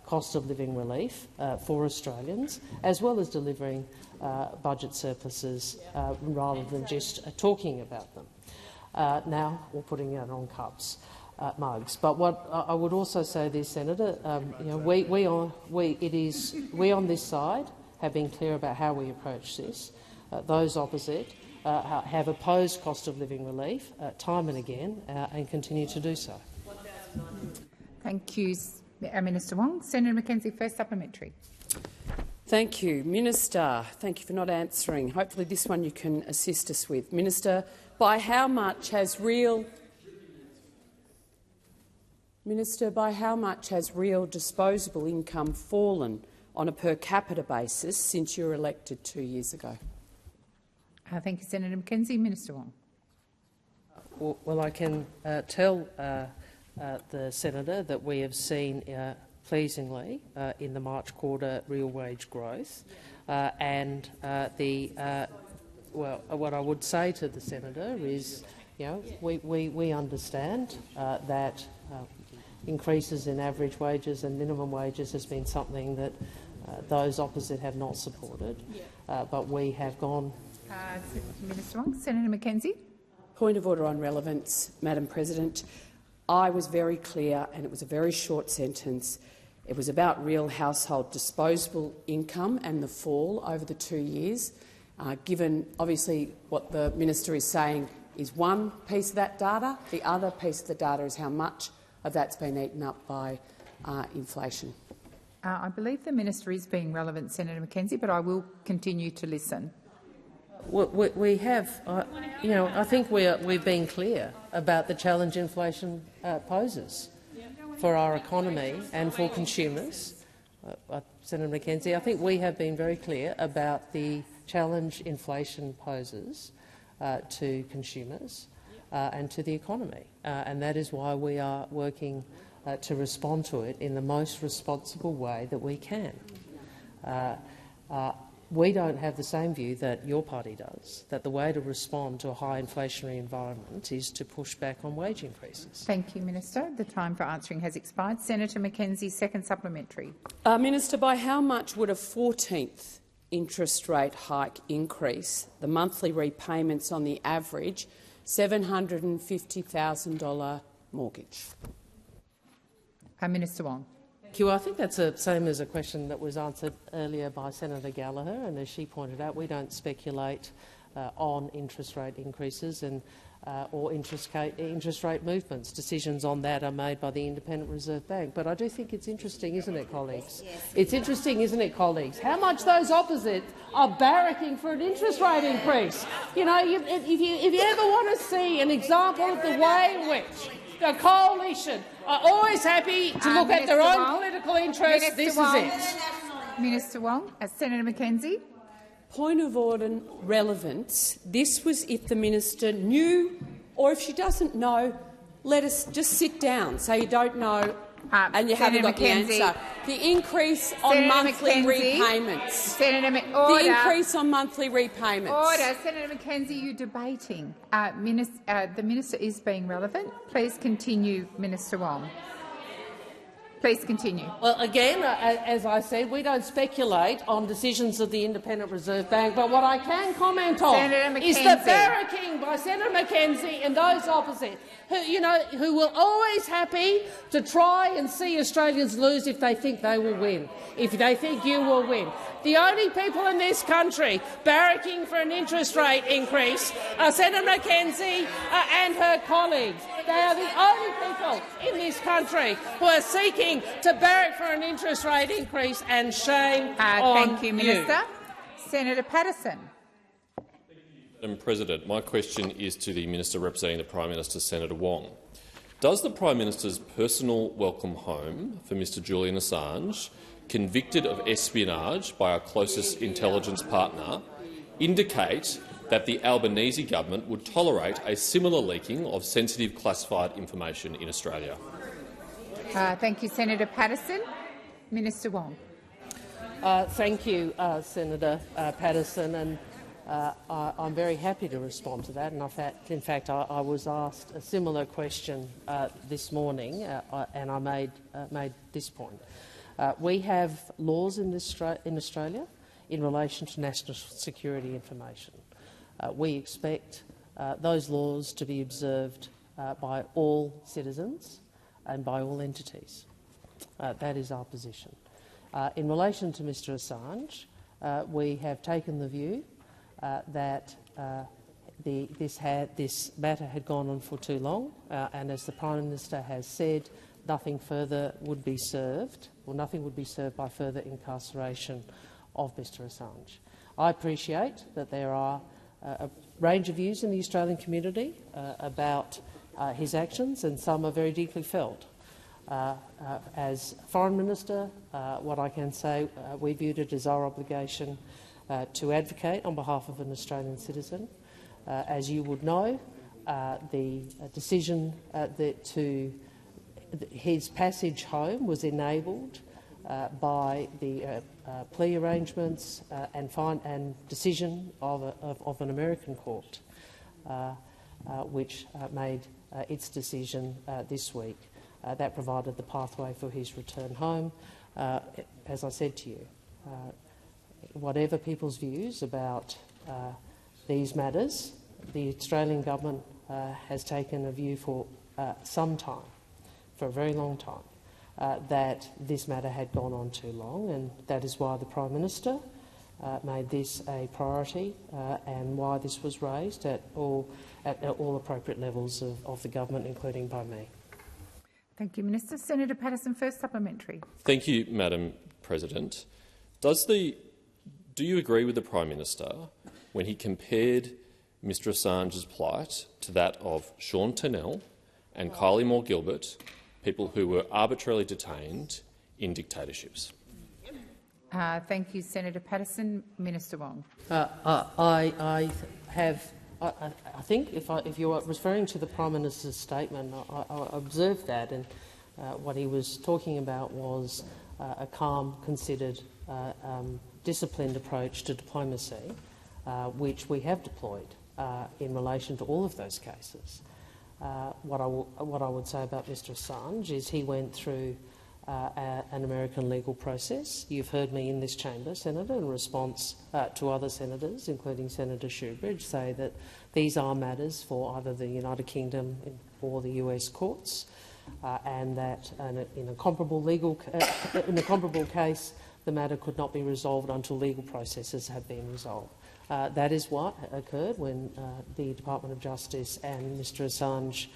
cost of living relief for Australians, as well as delivering budget surpluses rather than just talking about them. Now we're putting it on cups. Mugs. But what I would also say this, Senator, we on this side have been clear about how we approach this. Those opposite have opposed cost of living relief time and again and continue to do so. Thank you, Minister Wong. Senator Mackenzie, first supplementary. Thank you, Minister. Thank you for not answering. Hopefully, this one you can assist us with, Minister. By how much has real disposable income fallen on a per capita basis since you were elected 2 years ago? Thank you, Senator Mackenzie. Minister Wong. Well, I can tell the senator that we have seen pleasingly in the March quarter real wage growth, and what I would say to the senator is, we understand that increases in average wages and minimum wages has been something that those opposite have not supported, but we have gone. Minister Wong. Senator Mackenzie. Point of order on relevance, Madam President. I was very clear, and it was a very short sentence. It was about real household disposable income and the fall over the 2 years. Given, obviously, what the minister is saying is one piece of that data. The other piece of the data is how much of that's been eaten up by inflation. I believe the minister is being relevant, Senator Mackenzie, but I will continue to listen. We have, I think we've been clear about the challenge inflation poses for our economy and for consumers. Senator Mackenzie, I think we have been very clear about the challenge inflation poses to consumers and to the economy, and that is why we are working to respond to it in the most responsible way that we can. we don't have the same view that your party does, that the way to respond to a high inflationary environment is to push back on wage increases. Thank you, Minister. The time for answering has expired. Senator McKenzie, second supplementary. Minister, by how much would a 14th interest rate hike increase the monthly repayments on the average $750,000 mortgage? Minister Wong. Thank you. I think that's the same as a question that was answered earlier by Senator Gallagher, and as she pointed out, we don't speculate on interest rate increases and or interest rate movements. Decisions on that are made by the Independent Reserve Bank. But I do think it's interesting, isn't it, colleagues? Yes. It's interesting, isn't it, colleagues, how much those opposite are barracking for an interest rate increase. You know, if you ever want to see an example of the way in which the coalition are always happy to look at their own political interests, this is it. Minister Wong. Senator McKenzie. Point of order relevance. This was if the minister knew, or if she doesn't know, let us just sit down. So you don't know and you haven't got the answer. The increase on monthly repayments. Order. The increase on monthly repayments. Order. Senator McKenzie, you're debating. The minister is being relevant. Please continue, Minister Wong. Please continue. Well, again, as I said, we don't speculate on decisions of the Independent Reserve Bank, but what I can comment on is the barracking by Senator McKenzie and those opposite, who were always happy to try and see Australians lose if they think they will win, if they think you will win. The only people in this country barracking for an interest rate increase are Senator McKenzie and her colleagues. They are the only people in this country who are seeking to barrack for an interest rate increase, and shame on Thank you, Minister. Senator Patterson. Madam President, my question is to the Minister representing the Prime Minister, Senator Wong. Does the Prime Minister's personal welcome home for Mr Julian Assange, convicted of espionage by our closest intelligence partner, indicate that the Albanese government would tolerate a similar leaking of sensitive classified information in Australia? Thank you, Senator Patterson. Minister Wong. Thank you, Senator Patterson, and I'm very happy to respond to that. And in fact, I was asked a similar question this morning, and I made this point. We have laws in Australia in relation to national security information. We expect those laws to be observed by all citizens and by all entities. That is our position. In relation to Mr Assange, we have taken the view that this matter had gone on for too long, and as the Prime Minister has said, nothing further would be served, or nothing would be served by further incarceration of Mr Assange. I appreciate that there are a range of views in the Australian community about his actions, and some are very deeply felt. As Foreign Minister, what I can say, we viewed it as our obligation to advocate on behalf of an Australian citizen. As you would know, the decision his passage home was enabled by the plea arrangements and decision of an American court, which made its decision this week. That provided the pathway for his return home. As I said to you, whatever people's views about these matters, the Australian government has taken a view for some time, for a very long time, that this matter had gone on too long, and that is why the Prime Minister made this a priority and why this was raised at all appropriate levels of the government, including by me. Thank you, Minister. Senator Patterson, first supplementary. Thank you, Madam President. Do you agree with the Prime Minister when he compared Mr Assange's plight to that of Sean Turnell and Kylie Moore-Gilbert, people who were arbitrarily detained in dictatorships? Thank you, Senator Patterson. Minister Wong. I think if you are referring to the Prime Minister's statement, I observed that, and what he was talking about was a calm, considered disciplined approach to diplomacy, which we have deployed in relation to all of those cases. What I would say about Mr Assange is he went through an American legal process. You've heard me in this chamber, Senator, in response to other senators, including Senator Shoebridge, say that these are matters for either the United Kingdom or the US courts, and that in a comparable case, the matter could not be resolved until legal processes have been resolved. That is what occurred when the Department of Justice and Mr Assange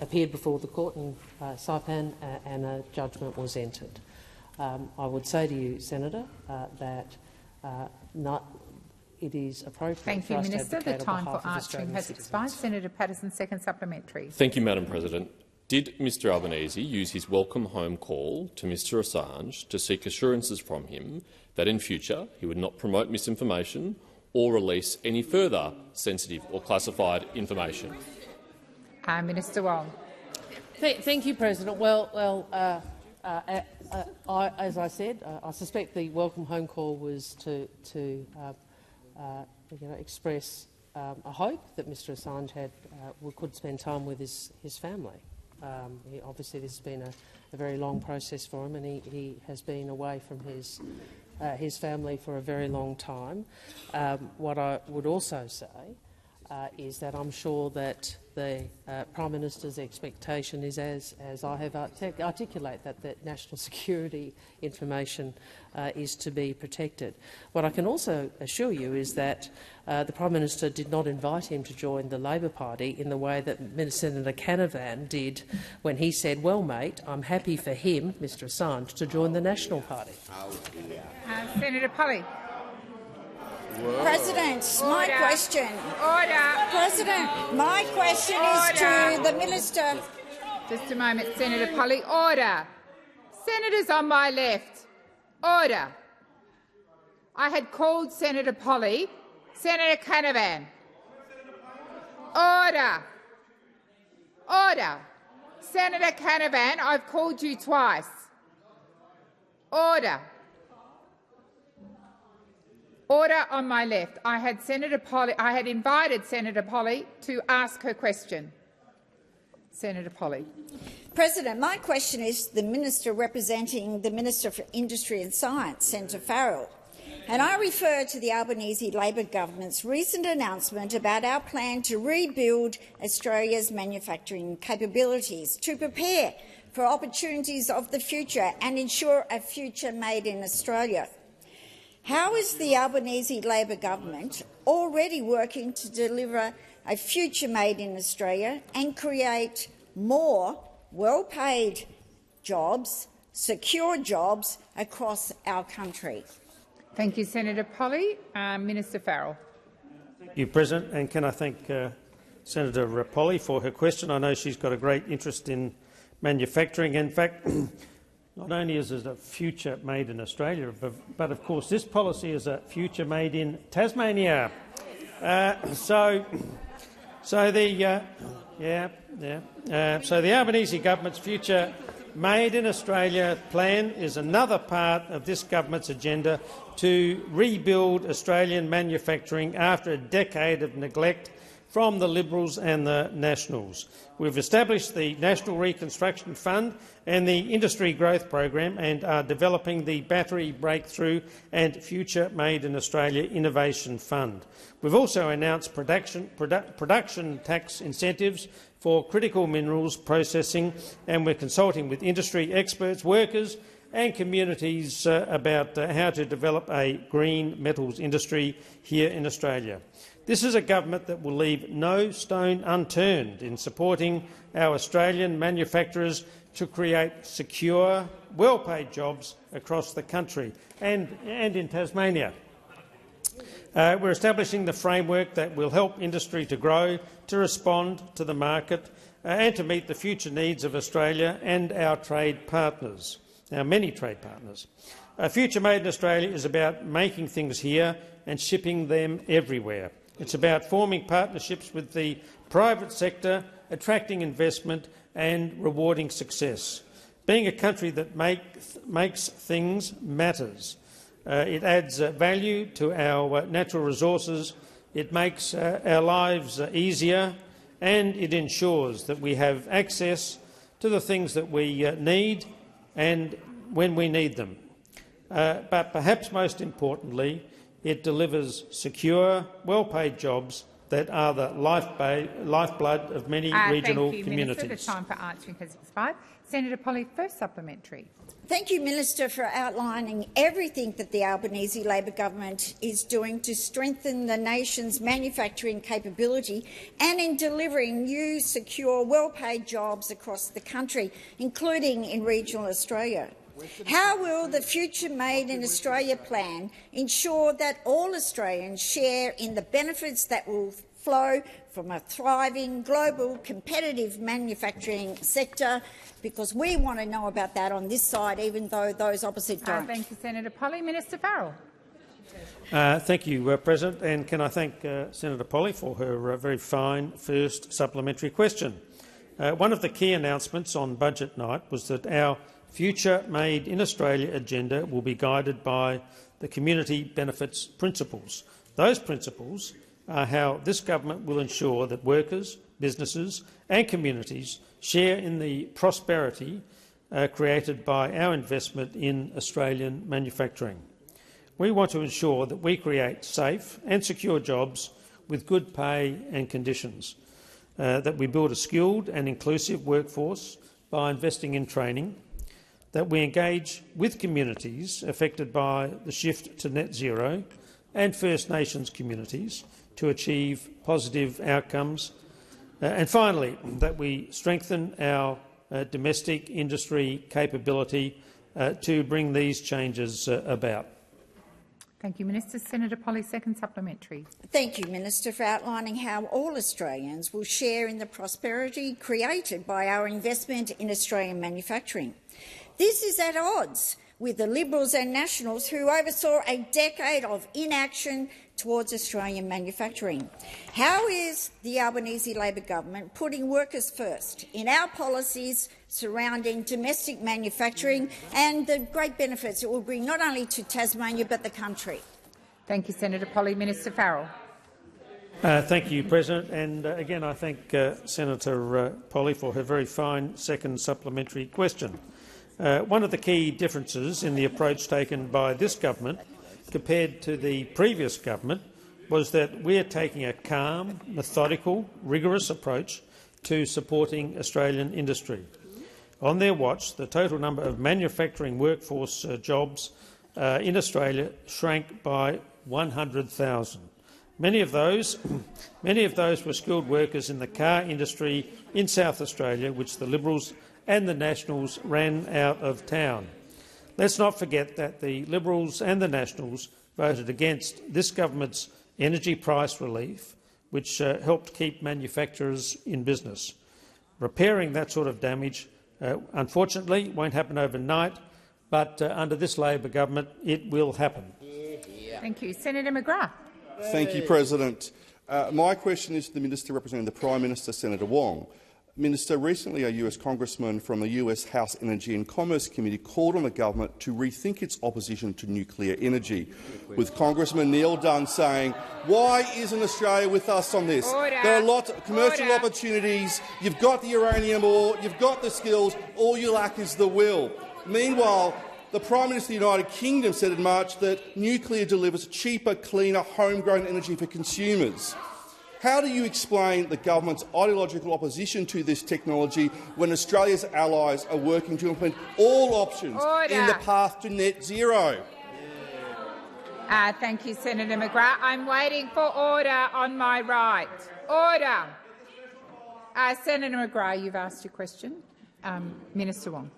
appeared before the court in Saipan, and a judgment was entered. I would say to you, Senator, that it is appropriate. Thank you, Minister. The time for answering has expired. Senator Patterson, second supplementary. Thank you, Madam President. Did Mr Albanese use his welcome home call to Mr Assange to seek assurances from him that in future he would not promote misinformation or release any further sensitive or classified information? Minister Wong. Thank you, President. As I said, I suspect the welcome home call was to express a hope that Mr Assange could spend time with his family. Obviously, this has been a very long process for him, and he has been away from his family for a very long time. What I would also say is that I'm sure that the Prime Minister's expectation is, as I have articulated, that national security information is to be protected. What I can also assure you is that the Prime Minister did not invite him to join the Labor Party in the way that Senator Canavan did when he said, "Well, mate, I'm happy for him, Mr Assange, to join the National Party." Senator Polley. President, my question. President, my question is to the Minister. Just a moment, Senator Polley. Order. Senators on my left. Order. I had called Senator Polley. Senator Canavan. Order. Order. Senator Canavan, I've called you twice. Order. Order on my left. I had invited Senator Polley to ask her question. Senator Polley. President, my question is to the Minister representing the Minister for Industry and Science, Senator Farrell, and I refer to the Albanese Labor government's recent announcement about our plan to rebuild Australia's manufacturing capabilities to prepare for opportunities of the future and ensure a future made in Australia. How is the Albanese Labor government already working to deliver a future made in Australia and create more well-paid jobs, secure jobs across our country? Thank you, Senator Polley. Minister Farrell. Thank you, President. And can I thank Senator Polley for her question? I know she's got a great interest in manufacturing. In fact, not only is it a future made in Australia, but of course this policy is a future made in Tasmania. So the Albanese government's future made in Australia plan is another part of this government's agenda to rebuild Australian manufacturing after a decade of neglect from the Liberals and the Nationals. We've established the National Reconstruction Fund and the Industry Growth Program and are developing the Battery Breakthrough and Future Made in Australia Innovation Fund. We've also announced production tax incentives for critical minerals processing, and we're consulting with industry experts, workers and communities about how to develop a green metals industry here in Australia. This is a government that will leave no stone unturned in supporting our Australian manufacturers to create secure, well-paid jobs across the country and in Tasmania. We're establishing the framework that will help industry to grow, to respond to the market and to meet the future needs of Australia and our trade partners, our many trade partners. A future made in Australia is about making things here and shipping them everywhere. It's about forming partnerships with the private sector, attracting investment and rewarding success. Being a country that makes things matters. It adds value to our natural resources, it makes our lives easier, and it ensures that we have access to the things that we need and when we need them. But perhaps most importantly, it delivers secure, well-paid jobs that are the lifeblood of many regional thank you, communities. Minister. The time for answering has expired. Senator Polley, first supplementary. Thank you, Minister, for outlining everything that the Albanese Labor government is doing to strengthen the nation's manufacturing capability and in delivering new, secure, well-paid jobs across the country, including in regional Australia. How will the Future Made in Australia plan ensure that all Australians share in the benefits that will flow from a thriving, global, competitive manufacturing sector? Because we want to know about that on this side, even though those opposite don't. Thank you, Senator Polley. Minister Farrell. Thank you, President, and can I thank Senator Polley for her very fine first supplementary question. One of the key announcements on budget night was that our Future Made in Australia agenda will be guided by the community benefits principles. Those principles are how this government will ensure that workers, businesses and communities share in the prosperity created by our investment in Australian manufacturing. We want to ensure that we create safe and secure jobs with good pay and conditions, that we build a skilled and inclusive workforce by investing in training, that we engage with communities affected by the shift to net zero and First Nations communities to achieve positive outcomes, and finally, that we strengthen our domestic industry capability to bring these changes about. Thank you, Minister. Senator Polley, second supplementary. Thank you, Minister, for outlining how all Australians will share in the prosperity created by our investment in Australian manufacturing. This is at odds with the Liberals and Nationals who oversaw a decade of inaction towards Australian manufacturing. How is the Albanese Labor government putting workers first in our policies surrounding domestic manufacturing and the great benefits it will bring not only to Tasmania but the country? Thank you, Senator Polley. Minister Farrell. Thank you, President. And again, I thank Senator Polley for her very fine second supplementary question. One of the key differences in the approach taken by this government compared to the previous government was that we are taking a calm, methodical, rigorous approach to supporting Australian industry. On their watch, the total number of manufacturing workforce jobs in Australia shrank by 100,000. Many of those were skilled workers in the car industry in South Australia, which the Liberals and the Nationals ran out of town. Let's not forget that the Liberals and the Nationals voted against this government's energy price relief, which helped keep manufacturers in business. Repairing that sort of damage, unfortunately, won't happen overnight, but under this Labor government it will happen. Thank you. Senator McGrath. Thank you, President. My question is to the Minister representing the Prime Minister, Senator Wong. Minister, recently a US congressman from the US House Energy and Commerce Committee called on the government to rethink its opposition to nuclear energy, with Congressman Neil Dunn saying, "Why isn't Australia with us on this? There are lots of commercial opportunities, you've got the uranium ore, you've got the skills, all you lack is the will." Meanwhile, the Prime Minister of the United Kingdom said in March that nuclear delivers cheaper, cleaner, homegrown energy for consumers. How do you explain the government's ideological opposition to this technology when Australia's allies are working to implement all options in the path to net zero? Thank you, Senator McGrath. I'm waiting for order on my right. Order. Senator McGrath, you've asked your question. Minister Wong.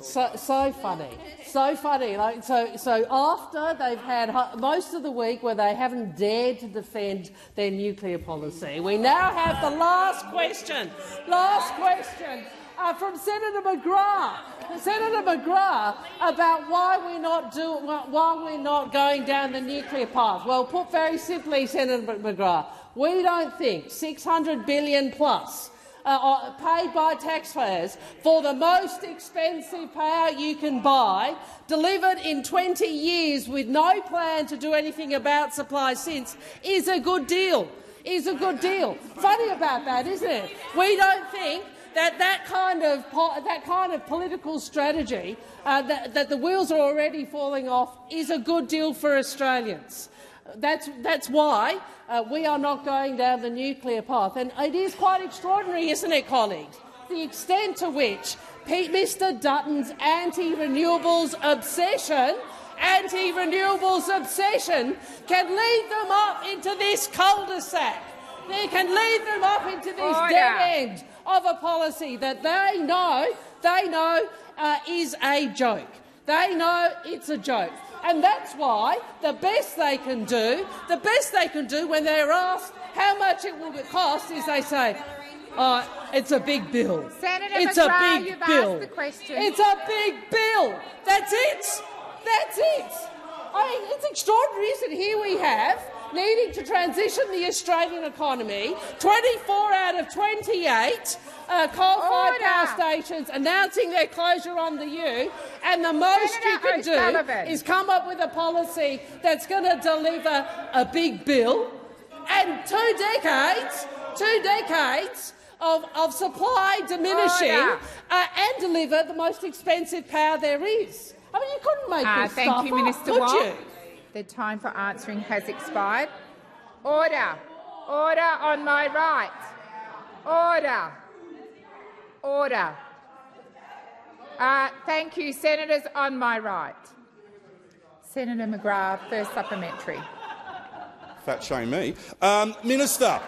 So funny, so funny. So after they've had most of the week where they haven't dared to defend their nuclear policy, we now have the last question. From Senator McGrath about why we're not going down the nuclear path. Well, put very simply, Senator McGrath, we don't think $600 billion plus paid by taxpayers for the most expensive power you can buy, delivered in 20 years with no plan to do anything about supply since, is a good deal. Is a good deal. Funny about that, isn't it? We don't think that kind of political strategy, that the wheels are already falling off, is a good deal for Australians. That's why we are not going down the nuclear path. And it is quite extraordinary, isn't it, colleagues, the extent to which Mr Dutton's anti-renewables obsession can lead them up into this cul-de-sac. They can lead them up into this dead end of a policy that they know is a joke. They know it's a joke. And that's why the best they can do when they're asked how much it will cost is they say, "Oh, it's a big bill. Senator it's McGrath, a big you've bill. asked the question. It's a big bill. That's it. That's it." I mean, it's extraordinary, isn't it? Here we have needing to transition the Australian economy, 24 out of 28 coal-fired power stations announcing their closure on the U, and the most you can do is come up with a policy that's going to deliver a big bill and 2 decades of supply diminishing and deliver the most expensive power there is. I mean, you couldn't make this thank stuff you, up, Minister could Wong. you? The time for answering has expired. Order. Order on my right. Order. Order. Thank you. Senators on my right. Senator McGrath, first supplementary. Fat shame me. Minister,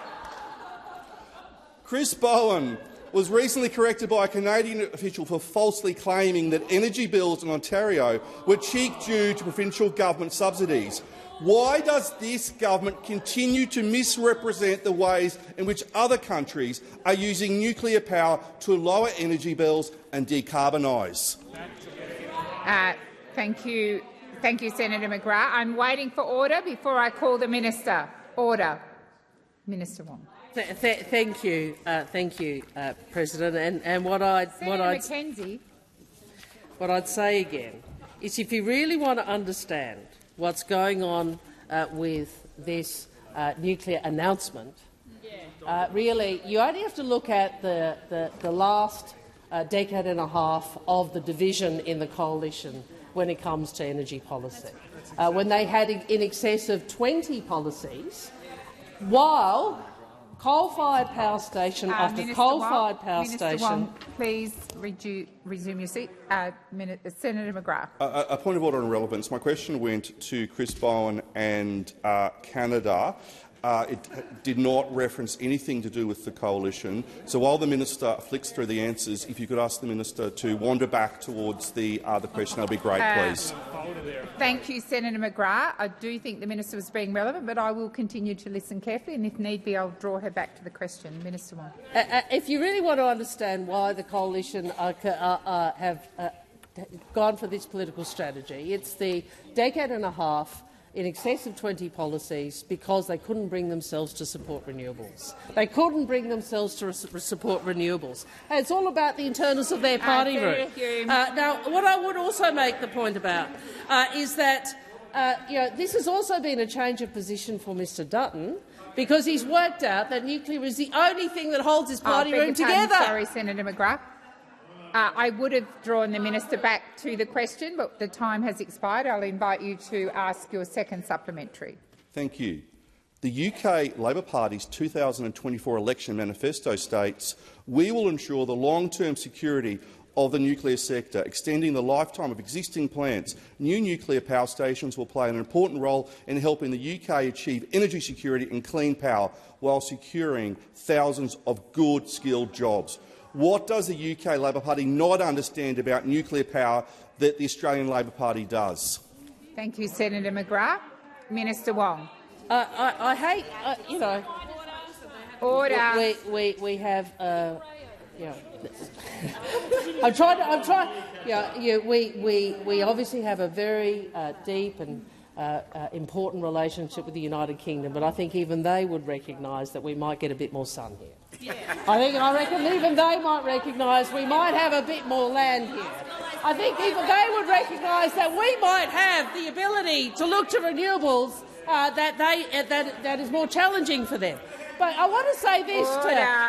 Chris Bowen was recently corrected by a Canadian official for falsely claiming that energy bills in Ontario were cheap due to provincial government subsidies. Why does this government continue to misrepresent the ways in which other countries are using nuclear power to lower energy bills and decarbonise? Thank you. Thank you, Senator McGrath. I'm waiting for order before I call the minister. Order. Minister Wong. Thank you, President. And what I'd say again is, if you really want to understand what's going on with this nuclear announcement, really you only have to look at the last decade and a half of the division in the coalition when it comes to energy policy, when they had in excess of 20 policies, while coal-fired power station after coal-fired power station. Wong, please resume your seat. Senator McGrath. A point of order on relevance. My question went to Chris Bowen and Canada. It did not reference anything to do with the coalition. So while the minister flicks through the answers, if you could ask the minister to wander back towards the question, that would be great, please. Thank you, Senator McGrath. I do think the minister was being relevant, but I will continue to listen carefully, and if need be, I'll draw her back to the question. Minister Wong. If you really want to understand why the coalition have gone for this political strategy, it's the decade and a half in excess of 20 policies because they couldn't bring themselves to support renewables. They couldn't bring themselves to support renewables. And it's all about the internals of their party room. Now, what I would also make the point about is that this has also been a change of position for Mr Dutton, because he's worked out that nuclear is the only thing that holds his party room together. Sorry, Senator McGrath. I would have drawn the minister back to the question, but the time has expired. I'll invite you to ask your second supplementary. Thank you. The UK Labor Party's 2024 election manifesto states, "We will ensure the long-term security of the nuclear sector, extending the lifetime of existing plants. New nuclear power stations will play an important role in helping the UK achieve energy security and clean power while securing thousands of good, skilled jobs." What does the UK Labor Party not understand about nuclear power that the Australian Labor Party does? Thank you, Senator McGrath. Minister Wong. I hate, Order. We have, we obviously have a very deep and important relationship with the United Kingdom, but I think even they would recognise that we might get a bit more sun here. I reckon even they might recognise we might have a bit more land here. I think even they would recognise that we might have the ability to look to renewables that is more challenging for them. But I want to say this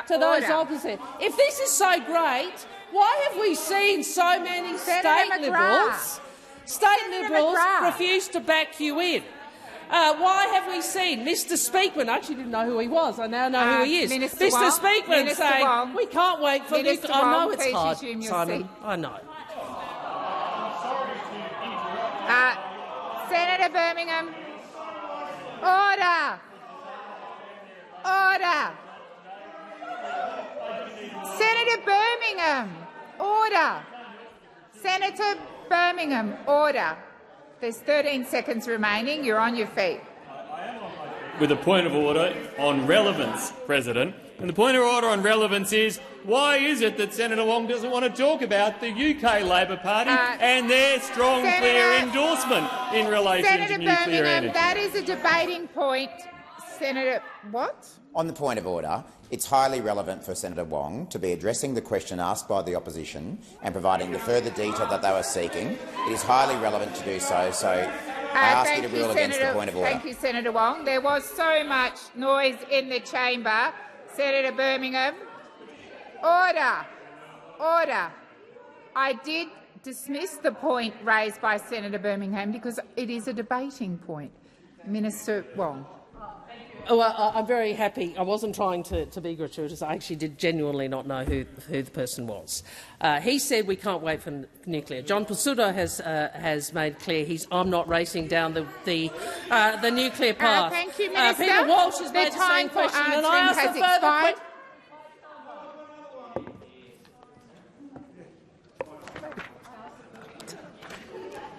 to those opposite. If this is so great, why have we seen so many state Liberals refuse to back you in? Why have we seen Mr Speakman? I actually didn't know who he was. I now know who he is. Mr Speakman saying, we can't wait for this. I know it's hard, Simon. I know. Senator Birmingham. Order. Order. Senator Birmingham. Order. Senator Birmingham. Order. There's 13 seconds remaining. You're on your feet. With a point of order on relevance, President. And the point of order on relevance is, why is it that Senator Wong doesn't want to talk about the UK Labor Party and their strong, clear endorsement in relation to nuclear energy? That is a debating point. Senator, what? On the point of order, it's highly relevant for Senator Wong to be addressing the question asked by the opposition and providing the further detail that they were seeking. It is highly relevant to do so, so I ask you to rule against the point of order. Thank you, Senator Wong. There was so much noise in the chamber. Senator Birmingham. Order. Order. I did dismiss the point raised by Senator Birmingham because it is a debating point. Minister Wong. Well, I'm very happy. I wasn't trying to be gratuitous. I actually did genuinely not know who the person was. He said we can't wait for nuclear. John Pasuto has made clear I'm not racing down the nuclear path. Thank you, Minister. Peter Walsh has made the same question, and I asked a further question.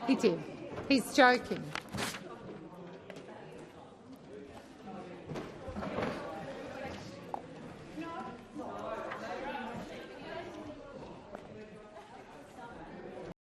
He did. He's joking.